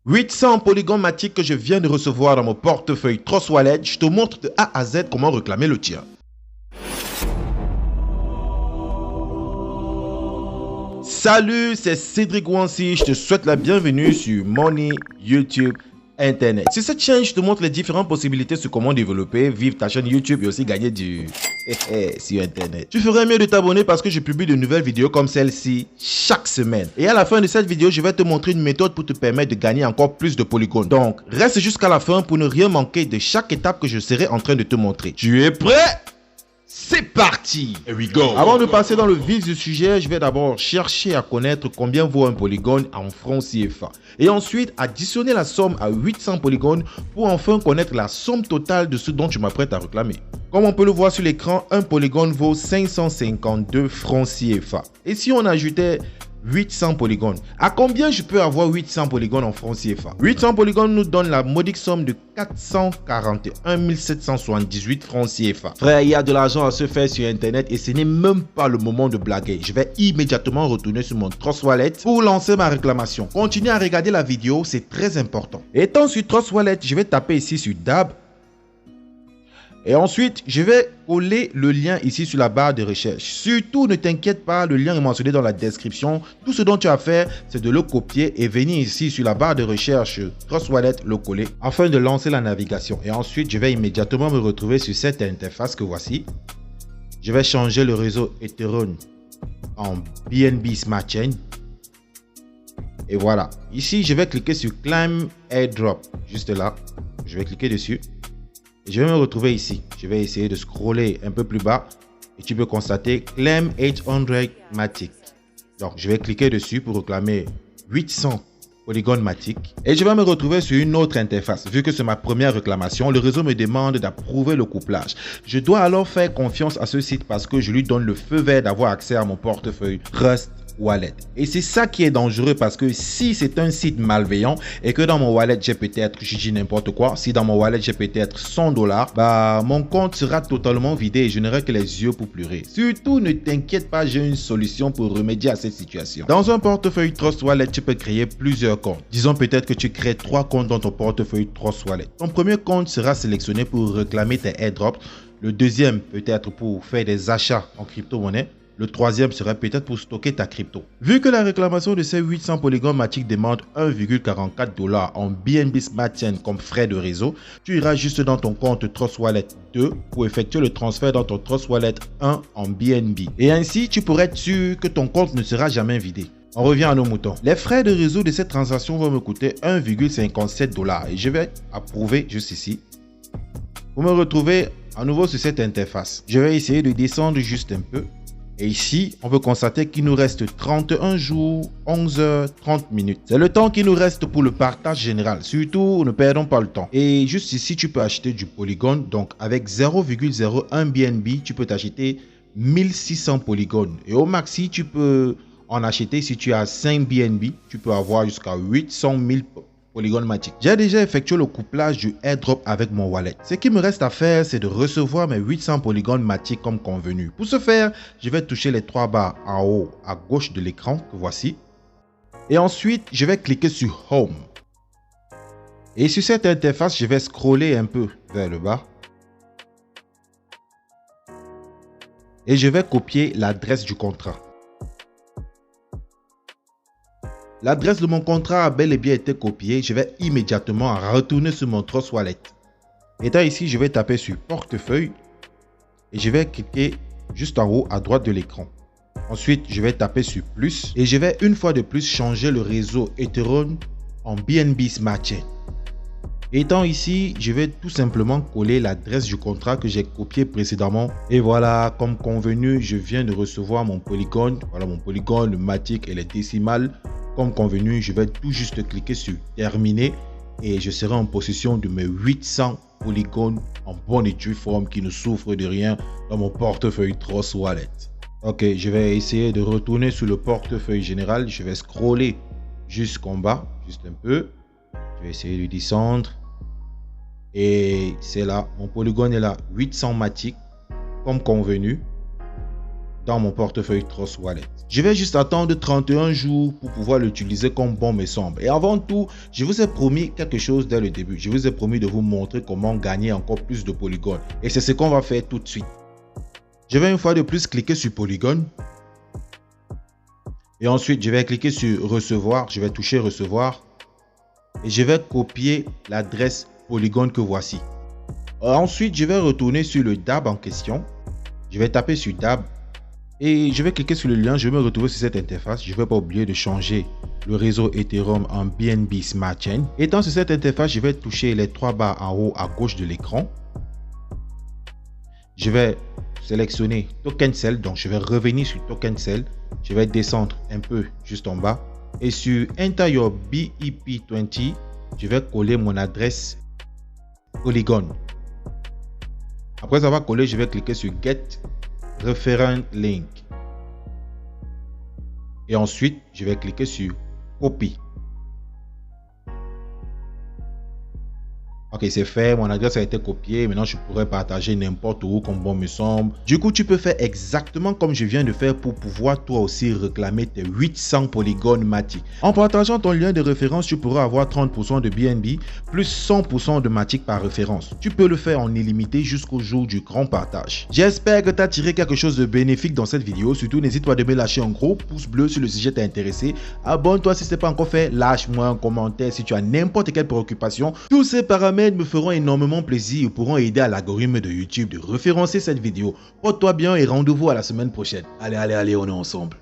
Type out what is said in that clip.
800 polygones matiques que je viens de recevoir dans mon portefeuille Trust Wallet. Je te montre de A à Z comment réclamer le tien. Salut, c'est Cédric Wansi. Je te souhaite la bienvenue sur Money YouTube Internet. Sur cette chaîne, je te montre les différentes possibilités sur comment développer, vivre ta chaîne YouTube et aussi gagner du sur Internet. Tu ferais mieux de t'abonner parce que je publie de nouvelles vidéos comme celle-ci chaque semaine. Et à la fin de cette vidéo, je vais te montrer une méthode pour te permettre de gagner encore plus de polygones. Donc, reste jusqu'à la fin pour ne rien manquer de chaque étape que je serai en train de te montrer. Tu es prêt? C'est parti! Here we go! Avant de passer dans le vif du sujet, je vais d'abord chercher à connaître combien vaut un polygone en francs CFA. Et ensuite, additionner la somme à 800 polygones pour enfin connaître la somme totale de ce dont je m'apprête à réclamer. Comme on peut le voir sur l'écran, un polygone vaut 552 francs CFA. Et si on ajoutait 800 polygones. À combien je peux avoir 800 polygones en francs CFA? 800 polygones nous donnent la modique somme de 441 778 francs CFA. Frère, il y a de l'argent à se faire sur Internet et ce n'est même pas le moment de blaguer. Je vais immédiatement retourner sur mon Trust Wallet pour lancer ma réclamation. Continuez à regarder la vidéo, c'est très important. Étant sur Trust Wallet, je vais taper ici sur DAB. Et ensuite, je vais coller le lien ici sur la barre de recherche. Surtout, ne t'inquiète pas, le lien est mentionné dans la description. Tout ce dont tu as à faire, c'est de le copier et venir ici sur la barre de recherche Trust Wallet, le coller, afin de lancer la navigation. Et ensuite, je vais immédiatement me retrouver sur cette interface que voici. Je vais changer le réseau Ethereum en BNB Smart Chain. Et voilà. Ici, je vais cliquer sur Claim Airdrop, juste là. Je vais cliquer dessus. Je vais me retrouver ici. Je vais essayer de scroller un peu plus bas et tu peux constater Claim 800 Matic. Donc, je vais cliquer dessus pour réclamer 800 polygones Matic et je vais me retrouver sur une autre interface. Vu que c'est ma première réclamation, le réseau me demande d'approuver le couplage. Je dois alors faire confiance à ce site parce que je lui donne le feu vert d'avoir accès à mon portefeuille Trust Wallet. Et c'est ça qui est dangereux parce que si c'est un site malveillant et que dans mon wallet j'ai peut-être, je dis n'importe quoi, si dans mon wallet j'ai peut-être 100 $, bah mon compte sera totalement vidé et je n'aurai que les yeux pour pleurer. Surtout ne t'inquiète pas, j'ai une solution pour remédier à cette situation. Dans un portefeuille Trust Wallet, tu peux créer plusieurs comptes. Disons peut-être que tu crées 3 comptes dans ton portefeuille Trust Wallet. Ton premier compte sera sélectionné pour réclamer tes airdrops. Le deuxième peut-être pour faire des achats en crypto-monnaie. Le troisième serait peut-être pour stocker ta crypto. Vu que la réclamation de ces 800 polygones Matic demande 1,44 $ en BNB Smart Chain comme frais de réseau, tu iras juste dans ton compte Trust Wallet 2 pour effectuer le transfert dans ton Trust Wallet 1 en BNB. Et ainsi, tu pourrais être sûr que ton compte ne sera jamais vidé. On revient à nos moutons. Les frais de réseau de cette transaction vont me coûter 1,57 $ et je vais approuver juste ici. Vous me retrouvez à nouveau sur cette interface. Je vais essayer de descendre juste un peu. Et ici, on peut constater qu'il nous reste 31 jours, 11 heures, 30 minutes. C'est le temps qu'il nous reste pour le partage général. Surtout, ne perdons pas le temps. Et juste ici, tu peux acheter du polygone. Donc, avec 0,01 BNB, tu peux t'acheter 1600 polygones. Et au maxi, tu peux en acheter, si tu as 5 BNB, tu peux avoir jusqu'à 800 000 polygones Matic. J'ai déjà effectué le couplage du airdrop avec mon wallet. Ce qui me reste à faire, c'est de recevoir mes 800 polygones Matic comme convenu. Pour ce faire, je vais toucher les 3 barres en haut à gauche de l'écran que voici. Et ensuite, je vais cliquer sur Home. Et sur cette interface, je vais scroller un peu vers le bas. Et je vais copier l'adresse du contrat. L'adresse de mon contrat a bel et bien été copiée. Je vais immédiatement retourner sur mon Trust Wallet. Étant ici, je vais taper sur portefeuille et je vais cliquer juste en haut à droite de l'écran. Ensuite, je vais taper sur plus et je vais une fois de plus changer le réseau Ethereum en BNB Smart Chain. Étant ici, je vais tout simplement coller l'adresse du contrat que j'ai copié précédemment. Et voilà, comme convenu, je viens de recevoir mon polygone. Voilà mon polygone, le Matic et les décimales. Comme convenu, je vais tout juste cliquer sur terminer et je serai en possession de mes 800 polygones en bonne et due forme qui ne souffrent de rien dans mon portefeuille Trust Wallet. Ok, je vais essayer de retourner sur le portefeuille général. Je vais scroller jusqu'en bas, juste un peu. Je vais essayer de descendre. Et c'est là, mon polygone est là, 800 Matic, comme convenu. dans mon portefeuille Trust Wallet. Je vais juste attendre 31 jours pour pouvoir l'utiliser comme bon me semble. Et avant tout, je vous ai promis quelque chose dès le début. Je vous ai promis de vous montrer comment gagner encore plus de Polygon. Et c'est ce qu'on va faire tout de suite. Je vais une fois de plus cliquer sur Polygon. Et ensuite, je vais cliquer sur recevoir. Je vais toucher recevoir. Et je vais copier l'adresse Polygon que voici. Ensuite, je vais retourner sur le DAB en question. Je vais taper sur DAB. Et je vais cliquer sur le lien, je vais me retrouver sur cette interface. Je ne vais pas oublier de changer le réseau Ethereum en BNB Smart Chain. Étant sur cette interface, je vais toucher les 3 barres en haut à gauche de l'écran. Je vais sélectionner Token Cell, donc je vais revenir sur Token Cell. Je vais descendre un peu juste en bas. Et sur Enter Your BEP20, je vais coller mon adresse Polygon. Après avoir collé, je vais cliquer sur Get Referent Link. Et ensuite, je vais cliquer sur Copy. Ok, c'est fait, mon adresse a été copiée. Maintenant, je pourrais partager n'importe où comme bon me semble. Du coup, tu peux faire exactement comme je viens de faire pour pouvoir toi aussi réclamer tes 800 polygones Matic. En partageant ton lien de référence, tu pourras avoir 30% de BNB plus 100% de Matic par référence. Tu peux le faire en illimité jusqu'au jour du grand partage. J'espère que tu as tiré quelque chose de bénéfique dans cette vidéo. Surtout, n'hésite pas à me lâcher un gros pouce bleu si le sujet t'a intéressé. Abonne-toi si ce n'est pas encore fait. Lâche-moi un commentaire si tu as n'importe quelle préoccupation. Tous ces paramètres me feront énormément plaisir et pourront aider à l'algorithme de YouTube de référencer cette vidéo. Porte-toi bien et rendez-vous à la semaine prochaine. Allez, on est ensemble.